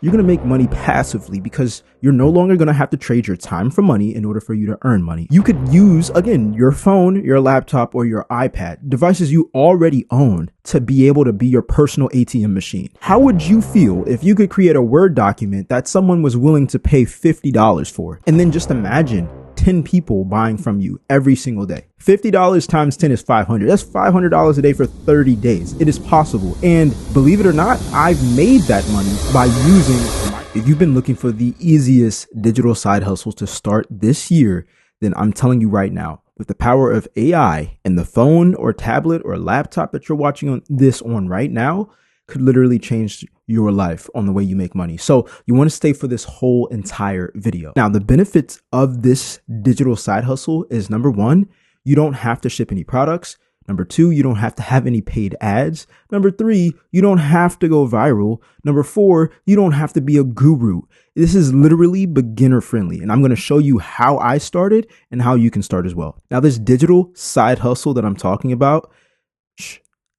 You're going to make money passively because you're no longer going to have to trade your time for money in order for you to earn money. You could use, again, your phone, your laptop, or your iPad, devices you already own, to be able to be your personal ATM machine. How would you feel if you could create a Word document that someone was willing to pay $50 for? And then just imagine 10 people buying from you every single day. $50 times 10 is $500. That's $500 a day for 30 days. It is possible. And believe it or not, I've made that money by using. If you've been looking for the easiest digital side hustles to start this year, then I'm telling you right now, with the power of AI and the phone or tablet or laptop that you're watching this on right now, could literally change your life on the way you make money. So you want to stay for this whole entire video. Now, the benefits of this digital side hustle is, number one, you don't have to ship any products. Number two, you don't have to have any paid ads. Number three, you don't have to go viral. Number four, you don't have to be a guru. This is literally beginner friendly. And I'm going to show you how I started and how you can start as well. Now, this digital side hustle that I'm talking about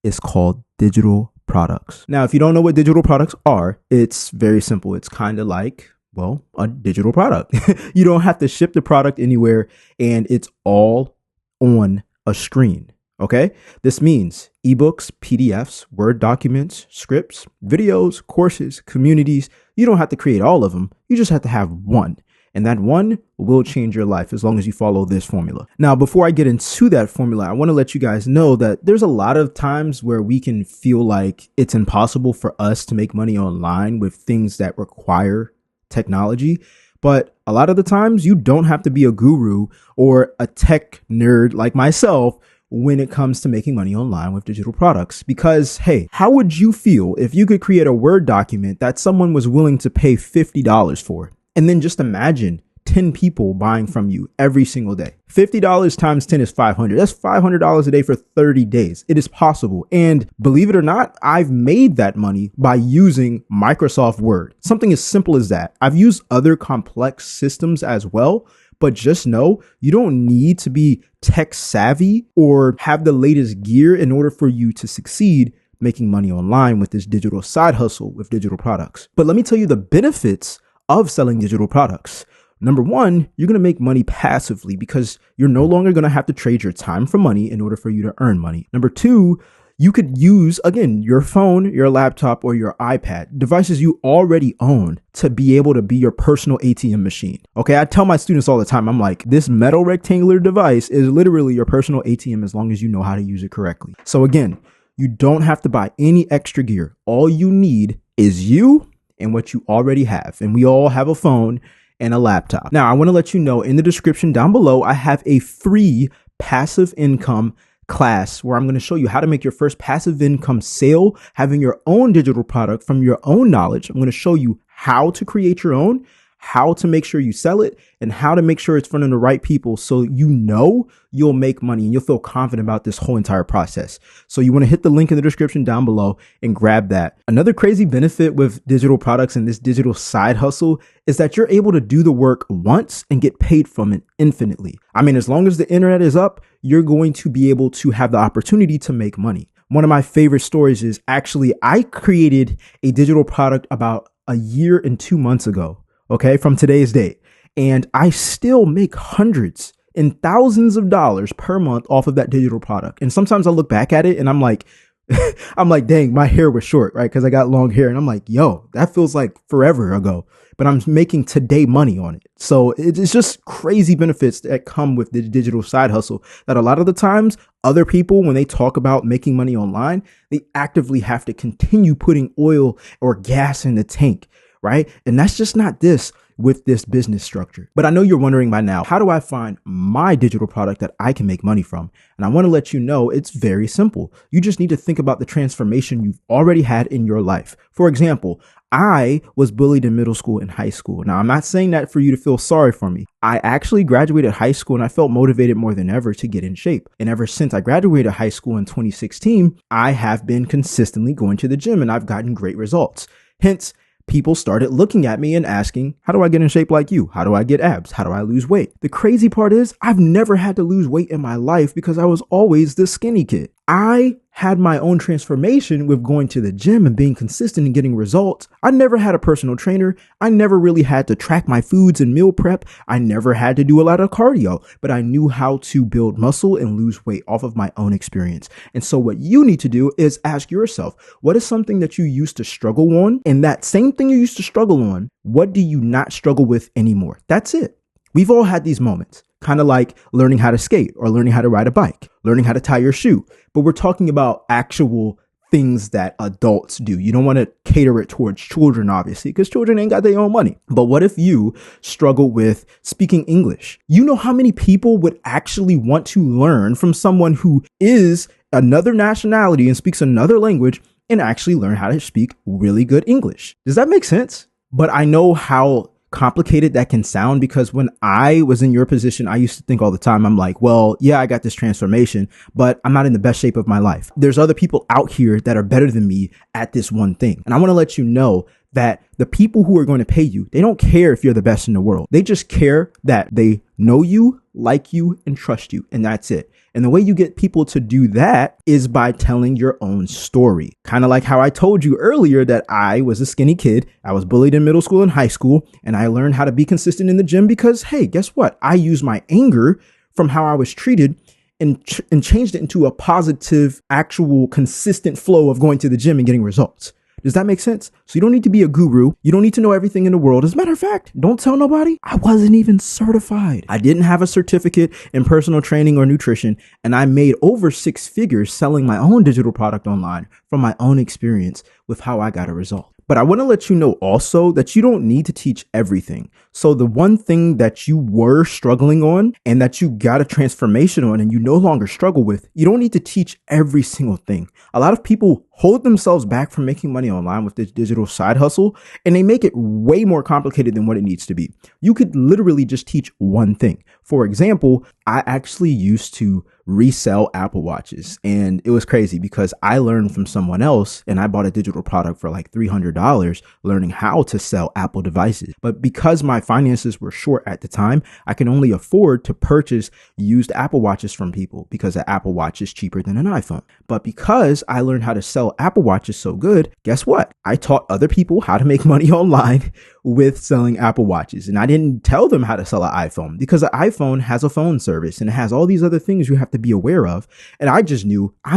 is called digital products. Now, if you don't know what digital products are, it's very simple. It's kind of like, well, a digital product. You don't have to ship the product anywhere, and it's all on a screen. Okay. This means ebooks, PDFs, Word documents, scripts, videos, courses, communities. You don't have to create all of them. You just have to have one. And that one will change your life as long as you follow this formula. Now, before I get into that formula, I want to let you guys know that there's a lot of times where we can feel like it's impossible for us to make money online with things that require technology. But a lot of the times you don't have to be a guru or a tech nerd like myself when it comes to making money online with digital products. Because, hey, how would you feel if you could create a Word document that someone was willing to pay $50 for? And then just imagine 10 people buying from you every single day. $50 times 10 is $500. That's $500 a day for 30 days. It is possible. And believe it or not, I've made that money by using Microsoft Word. Something as simple as that. I've used other complex systems as well, but just know you don't need to be tech savvy or have the latest gear in order for you to succeed making money online with this digital side hustle with digital products. But let me tell you the benefits of selling digital products. Number one, you're going to make money passively because you're no longer going to have to trade your time for money in order for you to earn money. Number two, you could use, again, your phone, your laptop, or your iPad, devices you already own, to be able to be your personal ATM machine. Okay, I tell my students all the time, I'm like, this metal rectangular device is literally your personal ATM as long as you know how to use it correctly. So again, you don't have to buy any extra gear. All you need is you and what you already have. And we all have a phone and a laptop. Now, I want to let you know in the description down below, I have a free passive income class where I'm going to show you how to make your first passive income sale, having your own digital product from your own knowledge. I'm going to show you how to create your own, how to make sure you sell it, and how to make sure it's in front of the right people so you know you'll make money and you'll feel confident about this whole entire process. So you want to hit the link in the description down below and grab that. Another crazy benefit with digital products and this digital side hustle is that you're able to do the work once and get paid from it infinitely. I mean, as long as the internet is up, you're going to be able to have the opportunity to make money. One of my favorite stories is actually I created a digital product about a year and 2 months ago. Okay, from today's date. And I still make hundreds and thousands of dollars per month off of that digital product. And sometimes I look back at it and I'm like, dang, my hair was short, right? Because I got long hair. And I'm like, yo, that feels like forever ago. But I'm making today money on it. So it's just crazy benefits that come with the digital side hustle that a lot of the times other people, when they talk about making money online, they actively have to continue putting oil or gas in the tank. Right? And that's just not this with this business structure. But I know you're wondering by now, how do I find my digital product that I can make money from? And I want to let you know it's very simple. You just need to think about the transformation you've already had in your life. For example, I was bullied in middle school and high school. Now, I'm not saying that for you to feel sorry for me. I actually graduated high school and I felt motivated more than ever to get in shape. And ever since I graduated high school in 2016, I have been consistently going to the gym and I've gotten great results. Hence, people started looking at me and asking, how do I get in shape like you? How do I get abs? How do I lose weight? The crazy part is I've never had to lose weight in my life because I was always the skinny kid. I had my own transformation with going to the gym and being consistent and getting results. I never had a personal trainer. I never really had to track my foods and meal prep. I never had to do a lot of cardio, but I knew how to build muscle and lose weight off of my own experience. And so what you need to do is ask yourself, what is something that you used to struggle on? And that same thing you used to struggle on, what do you not struggle with anymore? That's it. We've all had these moments, kind of like learning how to skate or learning how to ride a bike, learning how to tie your shoe. But we're talking about actual things that adults do. You don't want to cater it towards children, obviously, because children ain't got their own money. But what if you struggle with speaking English? You know how many people would actually want to learn from someone who is another nationality and speaks another language and actually learn how to speak really good English? Does that make sense? But I know how complicated that can sound, because when I was in your position, I used to think all the time, I'm like, well, yeah, I got this transformation, but I'm not in the best shape of my life. There's other people out here that are better than me at this one thing. And I want to let you know that the people who are going to pay you, they don't care if you're the best in the world. They just care that they know you, like you, and trust you. And that's it. And the way you get people to do that is by telling your own story. Kind of like how I told you earlier that I was a skinny kid. I was bullied in middle school and high school, and I learned how to be consistent in the gym because, hey, guess what? I used my anger from how I was treated and changed it into a positive, actual, consistent flow of going to the gym and getting results. Does that make sense? So you don't need to be a guru. You don't need to know everything in the world. As a matter of fact, don't tell nobody. I wasn't even certified. I didn't have a certificate in personal training or nutrition, and I made over 6 figures selling my own digital product online from my own experience with how I got a result. But I want to let you know also that you don't need to teach everything. So the one thing that you were struggling on and that you got a transformation on and you no longer struggle with, you don't need to teach every single thing. A lot of people hold themselves back from making money online with this digital side hustle, and they make it way more complicated than what it needs to be. You could literally just teach one thing. For example, I actually used to resell Apple Watches, and it was crazy because I learned from someone else and I bought a digital product for like $300 learning how to sell Apple devices. But because my finances were short at the time, I can only afford to purchase used Apple Watches from people because an Apple Watch is cheaper than an iPhone. But because I learned how to sell Apple Watches so good, guess what? I taught other people how to make money online with selling Apple Watches. And I didn't tell them how to sell an iPhone because an iPhone has a phone service and it has all these other things you have to be aware of. And I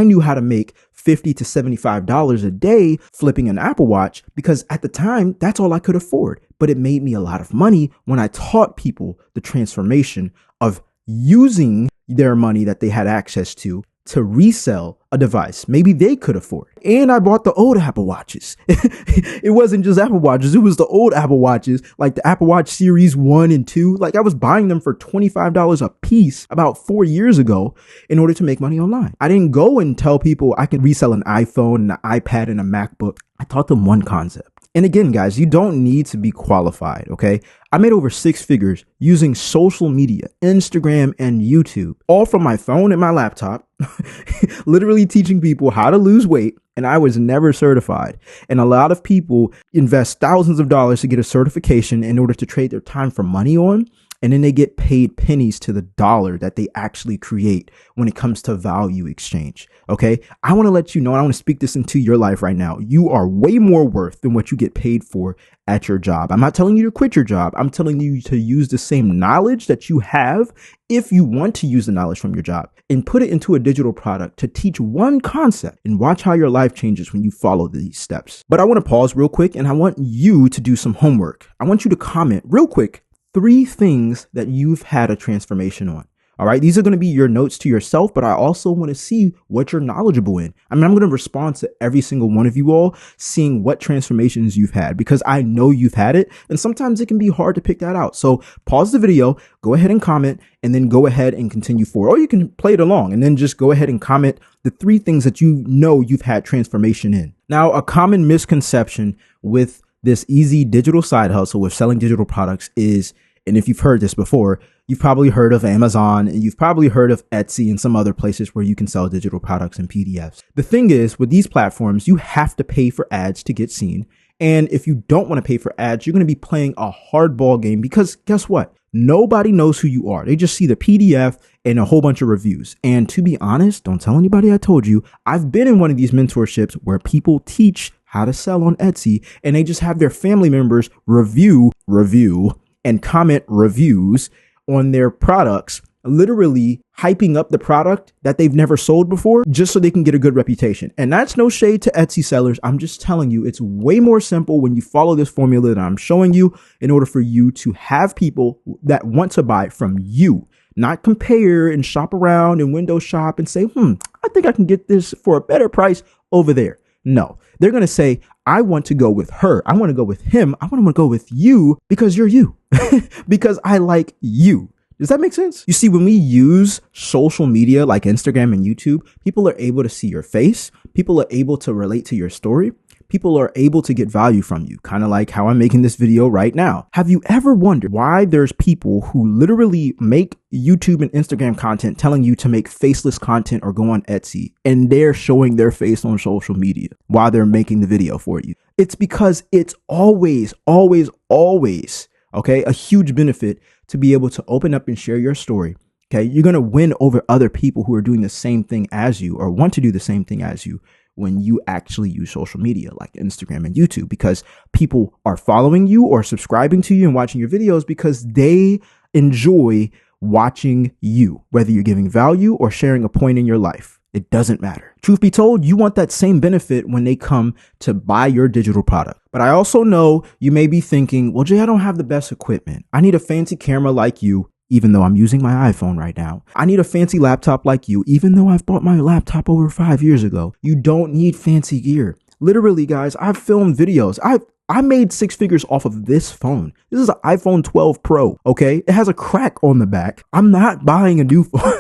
knew how to make $50 to $75 a day flipping an Apple Watch because at the time, that's all I could afford. But it made me a lot of money when I taught people the transformation of using their money that they had access to resell a device maybe they could afford. And I bought the old Apple Watches. It wasn't just Apple Watches. It was the old Apple Watches, like the Apple Watch Series 1 and 2. Like I was buying them for $25 a piece about 4 years ago in order to make money online. I didn't go and tell people I can resell an iPhone and an iPad and a MacBook. I taught them one concept. And again, guys, you don't need to be qualified, okay? I made over 6 figures using social media, Instagram and YouTube, all from my phone and my laptop, literally teaching people how to lose weight. And I was never certified. And a lot of people invest thousands of dollars to get a certification in order to trade their time for money on. And then they get paid pennies to the dollar that they actually create when it comes to value exchange. Okay. I want to let you know, and I want to speak this into your life right now. You are way more worth than what you get paid for at your job. I'm not telling you to quit your job. I'm telling you to use the same knowledge that you have, if you want to use the knowledge from your job, and put it into a digital product to teach one concept and watch how your life changes when you follow these steps. But I want to pause real quick and I want you to do some homework. I want you to comment real quick 3 things that you've had a transformation on. All right. These are going to be your notes to yourself, but I also want to see what you're knowledgeable in. I mean, I'm going to respond to every single one of you all, seeing what transformations you've had, because I know you've had it. And sometimes it can be hard to pick that out. So pause the video, go ahead and comment, and then go ahead and continue forward. Or you can play it along and then just go ahead and comment the 3 things that you know you've had transformation in. Now, a common misconception with this easy digital side hustle with selling digital products is, and if you've heard this before, you've probably heard of Amazon and you've probably heard of Etsy and some other places where you can sell digital products and PDFs. The thing is, with these platforms, you have to pay for ads to get seen And if you don't want to pay for ads, you're going to be playing a hardball game because guess what? Nobody knows who you are. They just see the PDF and a whole bunch of reviews. And to be honest, don't tell anybody I told you. I've been in one of these mentorships where people teach how to sell on Etsy and they just have their family members review, and comment reviews on their products, literally hyping up the product that they've never sold before just so they can get a good reputation. And that's no shade to Etsy sellers. I'm just telling you, it's way more simple when you follow this formula that I'm showing you in order for you to have people that want to buy from you, not compare and shop around and window shop and say, I think I can get this for a better price over there. No, they're going to say, I want to go with her. I want to go with him. I want to go with you because you're you, because I like you. Does that make sense? You see, when we use social media like Instagram and YouTube, people are able to see your face. People are able to relate to your story. People are able to get value from you, kind of like how I'm making this video right now. Have you ever wondered why there's people who literally make YouTube and Instagram content telling you to make faceless content or go on Etsy, and they're showing their face on social media while they're making the video for you? It's because it's always, okay, a huge benefit to be able to open up and share your story. Okay, you're going to win over other people who are doing the same thing as you or want to do the same thing as you when you actually use social media like Instagram and YouTube, because people are following you or subscribing to you and watching your videos because they enjoy watching you, whether you're giving value or sharing a point in your life. It doesn't matter. Truth be told, you want that same benefit when they come to buy your digital product. But I also know you may be thinking, well, Jay, I don't have the best equipment. I need a fancy camera like you, even though I'm using my iPhone right now. I need a fancy laptop like you, even though I've bought my laptop over 5 years ago. You don't need fancy gear. Literally, guys, I've filmed videos. I made 6 figures off of this phone. This is an iPhone 12 Pro, okay? It has a crack on the back. I'm not buying a new phone.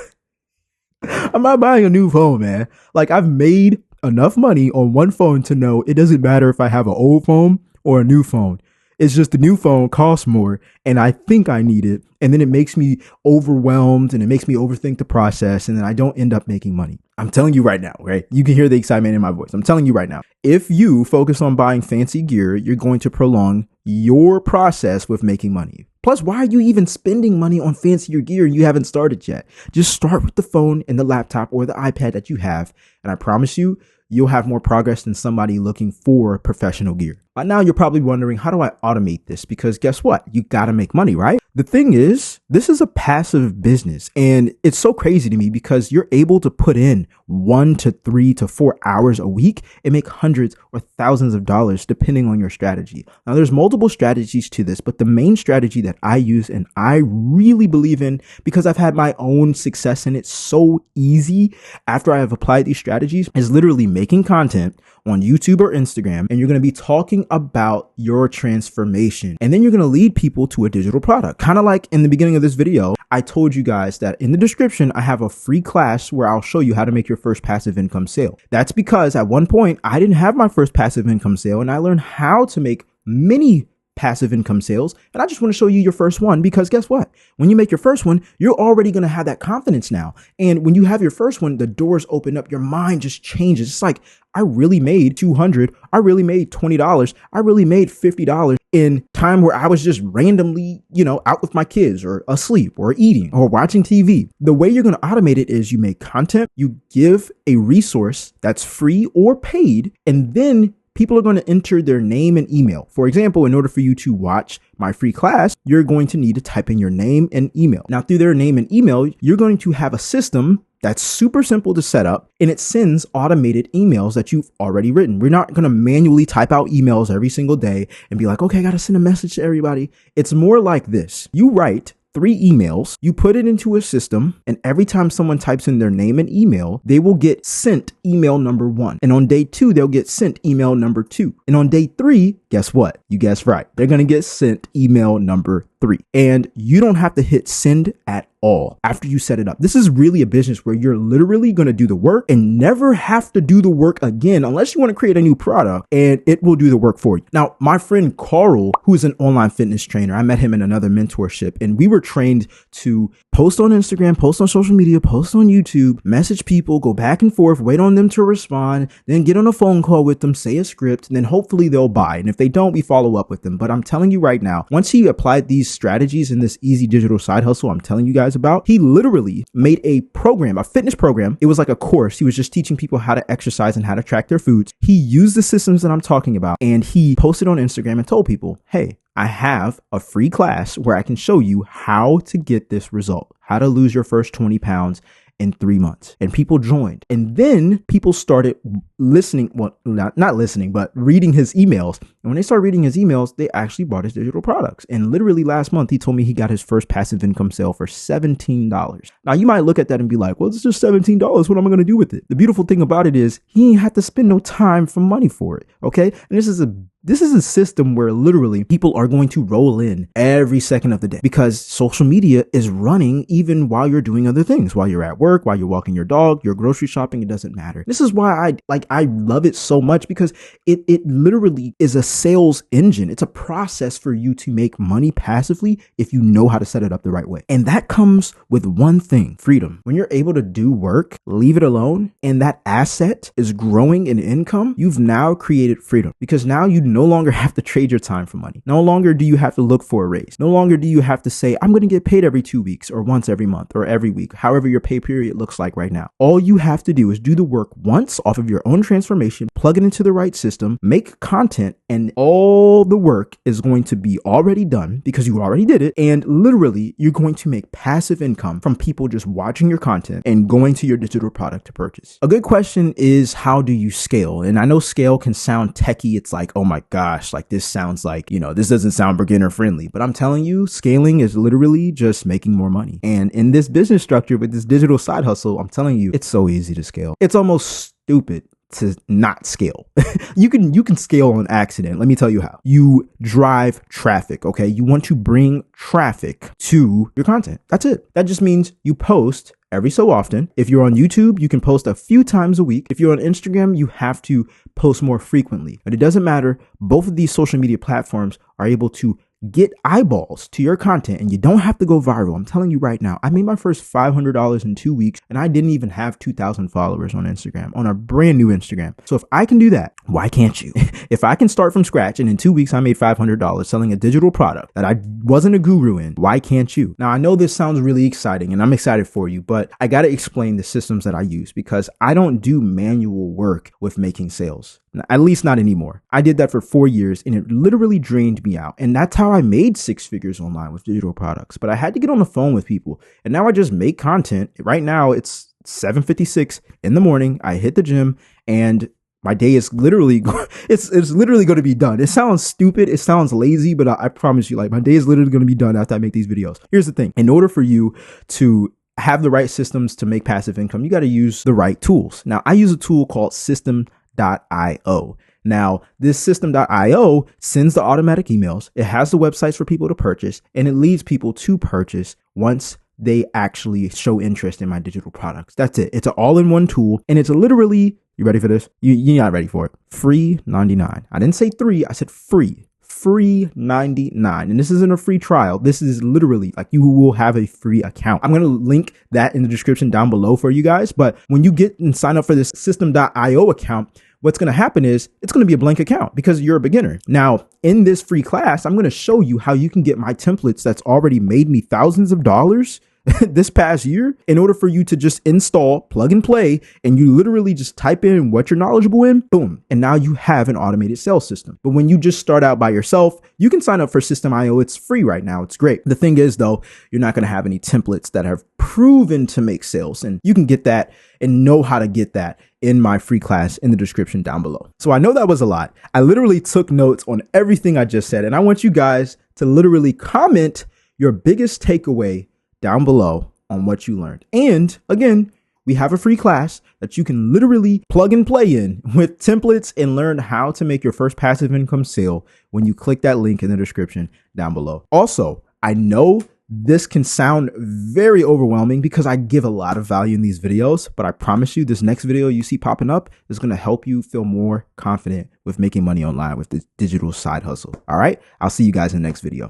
I'm not buying a new phone, man. Like, I've made enough money on one phone to know it doesn't matter if I have an old phone or a new phone. It's just the new phone costs more and I think I need it. And then it makes me overwhelmed and it makes me overthink the process. And then I don't end up making money. I'm telling you right now, right? You can hear the excitement in my voice. I'm telling you right now, if you focus on buying fancy gear, you're going to prolong your process with making money. Plus, why are you even spending money on fancier gear and you haven't started yet? Just start with the phone and the laptop or the iPad that you have. And I promise you, you'll have more progress than somebody looking for professional gear. By now, you're probably wondering, how do I automate this? Because guess what? You got to make money, right? The thing is, this is a passive business and it's so crazy to me because you're able to put in 1 to 3 to 4 hours a week and make hundreds or thousands of dollars depending on your strategy. Now, there's multiple strategies to this, but the main strategy that I use and I really believe in because I've had my own success and it's so easy after I have applied these strategies is literally making content on YouTube or Instagram, and you're going to be talking about your transformation. And then you're going to lead people to a digital product. Kind of like in the beginning of this video, I told you guys that in the description, I have a free class where I'll show you how to make your first passive income sale. That's because at one point, I didn't have my first passive income sale, and I learned how to make many passive income sales. And I just want to show you your first one because guess what? When you make your first one, you're already going to have that confidence now. And when you have your first one, the doors open up, your mind just changes. It's like, I really made $200. I really made $20. I really made $50 in time where I was just randomly, out with my kids or asleep or eating or watching TV. The way you're going to automate it is you make content, you give a resource that's free or paid, and then people are going to enter their name and email. For example, in order for you to watch my free class, you're going to need to type in your name and email. Now, through their name and email, you're going to have a system that's super simple to set up, and it sends automated emails that you've already written. We're not going to manually type out emails every single day and be like, okay, I got to send a message to everybody. It's more like this. You write 3 emails, you put it into a system, and every time someone types in their name and email, they will get sent email number 1. And on day 2, they'll get sent email number 2. And on day 3, guess what? You guessed right. They're going to get sent email number 3. And you don't have to hit send at all after you set it up. This is really a business where you're literally going to do the work and never have to do the work again unless you want to create a new product, and it will do the work for you. Now, my friend Carl, who's an online fitness trainer, I met him in another mentorship, and we were trained to post on Instagram, post on social media, post on YouTube, message people, go back and forth, wait on them to respond, then get on a phone call with them, say a script, and then hopefully they'll buy. And if they don't, we follow up with them. But I'm telling you right now, once he applied these strategies in this easy digital side hustle I'm telling you guys about, he literally made a program, a fitness program. It was like a course. He was just teaching people how to exercise and how to track their foods. He used the systems that I'm talking about, and he posted on Instagram and told people, hey, I have a free class where I can show you how to get this result, how to lose your first 20 pounds in 3 months. And people joined. And then people started listening, well, not listening, but reading his emails. And when they started reading his emails, they actually bought his digital products. And literally last month, he told me he got his first passive income sale for $17. Now, you might look at that and be like, well, it's just $17. What am I going to do with it? The beautiful thing about it is he ain't had to spend no time for money for it. Okay. And this is a system where literally people are going to roll in every second of the day because social media is running even while you're doing other things, while you're at work, while you're walking your dog, you're grocery shopping. It doesn't matter. This is why I love it so much, because it literally is a sales engine. It's a process for you to make money passively if you know how to set it up the right way. And that comes with one thing: freedom. When you're able to do work, leave it alone, and that asset is growing in income, you've now created freedom, because now you no longer have to trade your time for money. No longer do you have to look for a raise. No longer do you have to say, I'm going to get paid every 2 weeks or once every month or every week, however your pay period looks like right now. All you have to do is do the work once off of your own transformation, plug it into the right system, make content, and all the work is going to be already done because you already did it. And literally, you're going to make passive income from people just watching your content and going to your digital product to purchase. A good question is, how do you scale? And I know scale can sound techie. It's like, oh my gosh, like this sounds like, this doesn't sound beginner friendly, but I'm telling you, scaling is literally just making more money. And in this business structure with this digital side hustle, I'm telling you, it's so easy to scale. It's almost stupid to not scale. You can scale on accident. Let me tell you how. You drive traffic, okay? You want to bring traffic to your content. That's it. That just means you post every so often. If you're on YouTube, you can post a few times a week. If you're on Instagram, you have to post more frequently. But it doesn't matter. Both of these social media platforms are able to get eyeballs to your content, and you don't have to go viral. I'm telling you right now, I made my first $500 in 2 weeks, and I didn't even have 2,000 followers on Instagram, on a brand new Instagram. So if I can do that, why can't you? If I can start from scratch and in 2 weeks I made $500 selling a digital product that I wasn't a guru in, why can't you? Now, I know this sounds really exciting, and I'm excited for you, but I got to explain the systems that I use, because I don't do manual work with making sales. At least not anymore. I did that for 4 years, and it literally drained me out. And that's how I made 6 figures online with digital products. But I had to get on the phone with people, and now I just make content. Right now it's 7:56 in the morning. I hit the gym, and my day is literally, it's literally going to be done. It sounds stupid. It sounds lazy, but I promise you, like, my day is literally going to be done after I make these videos. Here's the thing. In order for you to have the right systems to make passive income, you got to use the right tools. Now, I use a tool called System.io. Now, this System.io sends the automatic emails. It has the websites for people to purchase, and it leads people to purchase once they actually show interest in my digital products. That's it. It's an all-in-one tool, and it's literally, you ready for this? You're not ready for it. Free 99. I didn't say 3. I said free. Free 99. And this isn't a free trial. This is literally like, you will have a free account. I'm going to link that in the description down below for you guys. But when you get and sign up for this System.io account, what's going to happen is it's going to be a blank account because you're a beginner. Now, in this free class, I'm going to show you how you can get my templates that's already made me thousands of dollars this past year, in order for you to just install, plug and play, and you literally just type in what you're knowledgeable in, boom. And now you have an automated sales system. But when you just start out by yourself, you can sign up for System.io. It's free right now. It's great. The thing is, though, you're not going to have any templates that have proven to make sales, and you can get that and know how to get that in my free class in the description down below. So I know that was a lot. I literally took notes on everything I just said, and I want you guys to literally comment your biggest takeaway down below on what you learned. And again, we have a free class that you can literally plug and play in with templates and learn how to make your first passive income sale when you click that link in the description down below. Also, I know This can sound very overwhelming because I give a lot of value in these videos, but I promise you this next video you see popping up is going to help you feel more confident with making money online with this digital side hustle. All right, I'll see you guys in the next video.